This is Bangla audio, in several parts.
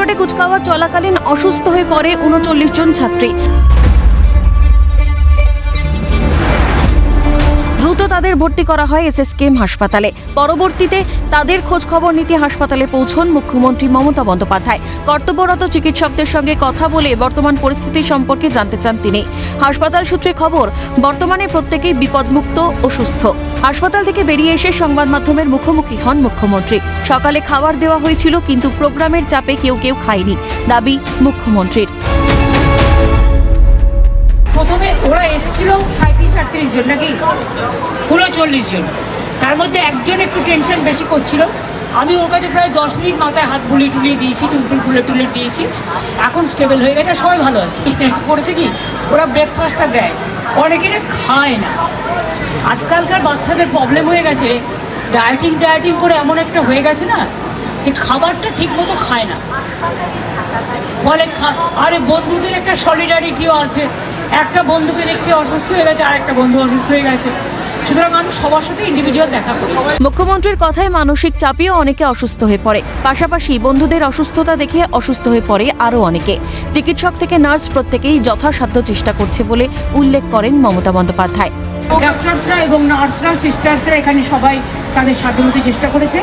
রোডে কুচকাওয়াজ চলাকালীন অসুস্থ হয়ে পড়ে ৩৯ জন ছাত্রী। দ্রুত তাদের ভর্তি করা হয় এসএসকেএম হাসপাতালে। পরবর্তীতে তাদের খোঁজ খবর নিতে হাসপাতালে পৌঁছন মুখ্যমন্ত্রী মমতা বন্দ্যোপাধ্যায়। কর্তব্যরত চিকিৎসকদের সঙ্গে কথা বলে বর্তমান পরিস্থিতি সম্পর্কে জানতে চান তিনি। হাসপাতাল সূত্রে খবর, বর্তমানে প্রত্যেকেই বিপদমুক্ত ও সুস্থ। হাসপাতাল থেকে বেরিয়ে এসে সংবাদ মাধ্যমের মুখোমুখি হন মুখ্যমন্ত্রী। সকালে খাবার দেওয়া হয়েছিল, কিন্তু প্রোগ্রামের চাপে কেউ খায়নি, দাবি মুখ্যমন্ত্রীর। প্রথমে ওরা এসেছিল 37-38 জন নাকি 39 জন, তার মধ্যে একজন একটু টেনশন বেশি করছিল। আমি ওর কাছে প্রায় 10 মিনিট মাথায় হাত বুলিয়ে দিয়েছি, চুলকুল তুলে দিয়েছি। এখন স্টেবল হয়ে গেছে, সবাই ভালো আছে। করেছে কি, ওরা ব্রেকফাস্টটা দেয়, অনেকেরা খায় না। আজকালকার বাচ্চাদের প্রবলেম হয়ে গেছে, ডায়েটিং করে এমন একটা হয়ে গেছে না যে খাবারটা ঠিক মতো খায় না। বলে আরে বন্ধুদের একটা সলিডারিটিও আছে। একটা বন্ধুকে দেখছি অসুস্থ হয়ে গেছে, আর একটা বন্ধু অসুস্থ হয়ে গেছে, সুতরাং আমি সবার সাথে ইন্ডিভিজুয়াল দেখা করি। মুখ্যমন্ত্রীর কথায় মানসিক চাপেও অনেকে অসুস্থ হয়ে পড়ে। পাশাপাশি বন্ধুদের অসুস্থতা দেখে অসুস্থ হয়ে পড়ে আরও অনেকে। চিকিৎসক থেকে নার্স প্রত্যেকেই যথাসাধ্য চেষ্টা করছে বলে উল্লেখ করেন মমতা বন্দ্যোপাধ্যায়। ডাক্তারসরা এবং নার্সরা, সিস্টার্সরা এখানে সবাই তাদের সাধ্যমতো চেষ্টা করেছে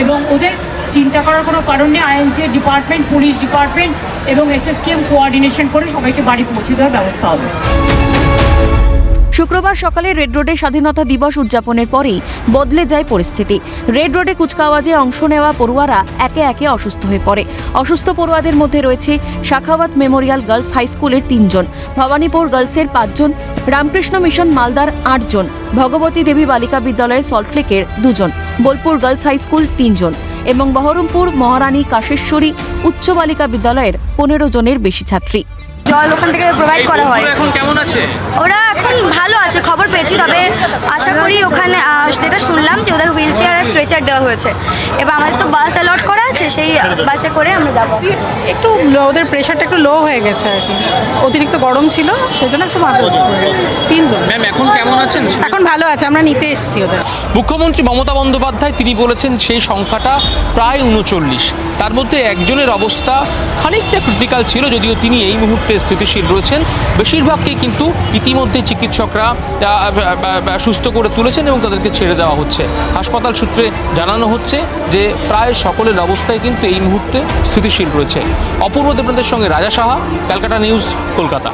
এবং ওদের চিন্তা করার কোনো কারণ নেই। আইএনসি ডিপার্টমেন্ট, পুলিশ ডিপার্টমেন্ট এবং এসএসকেএম কোঅর্ডিনেশন করে সবাইকে বাড়ি পৌঁছে দেওয়ার ব্যবস্থা হবে। শুক্রবার সকালে রেড রোডে স্বাধীনতা দিবস উদযাপনের পরেই বদলে যায় পরিস্থিতি। রেড রোডে কুচকাওয়াজে অংশ নেওয়া পড়ুয়ারা একে একে অসুস্থ হয়ে পড়ে। অসুস্থ পড়ুয়াদের মধ্যে রয়েছে সাখাওয়াত মেমোরিয়াল গার্লস হাই স্কুলের 3 জন, ভবানীপুর গার্লসের 5 জন, রামকৃষ্ণ মিশন মালদার 8 জন, ভগবতী দেবী বালিকা বিদ্যালয়ের সল্টলেকের 2 জন, বোলপুর গার্লস হাই স্কুল 3 জন এবং বহরমপুর মহারানী কাশেশ্বরী উচ্চ বালিকা বিদ্যালয়ের 15 জনের বেশি ছাত্রী। জল ওখান থেকে প্রোভাইড করা হয়। এখন কেমন আছে? ওরা এখন ভালো আছে, খবর পেয়েছি। তবে আশা করি ওখানে যেটা শুনলাম যে ওদের হুইল চেয়ার আর স্ট্রেচার দেওয়া হয়েছে। এবার আমাদের তো বাস অ্যালট করা আছে, সেই বাসে করে আমরা যাবো। একটু ওদের প্রেশারটা একটু লো হয়ে গেছে আর কি, অতিরিক্ত গরম ছিল সেই জন্য একটু মাথা ব্যথা হয়ে গেছে। 3 জন। ম্যাম এখন কেমন আছেন? এখন ভালো আছে, আমরা নিতে এসেছি ওদের। মুখ্যমন্ত্রী মমতা বন্দ্যোপাধ্যায় তিনি বলেছেন সেই সংখ্যাটা প্রায় 39। তার মধ্যে একজনের অবস্থা খানিকটা ক্রিটিক্যাল ছিল, যদিও তিনি এই মুহূর্তে স্থিতিশীল রয়েছেন। বেশিরভাগকেই কিন্তু ইতিমধ্যে চিকিৎসকরা সুস্থ করে তুলেছেন এবং তাদেরকে ছেড়ে দেওয়া হচ্ছে। হাসপাতাল সূত্রে জানানো হচ্ছে যে প্রায় সকলের অবস্থায় কিন্তু এই মুহূর্তে স্থিতিশীল রয়েছে। অপূর্ব দেবনাথের সঙ্গে রাজা সাহা, ক্যালকাটা নিউজ, কলকাতা।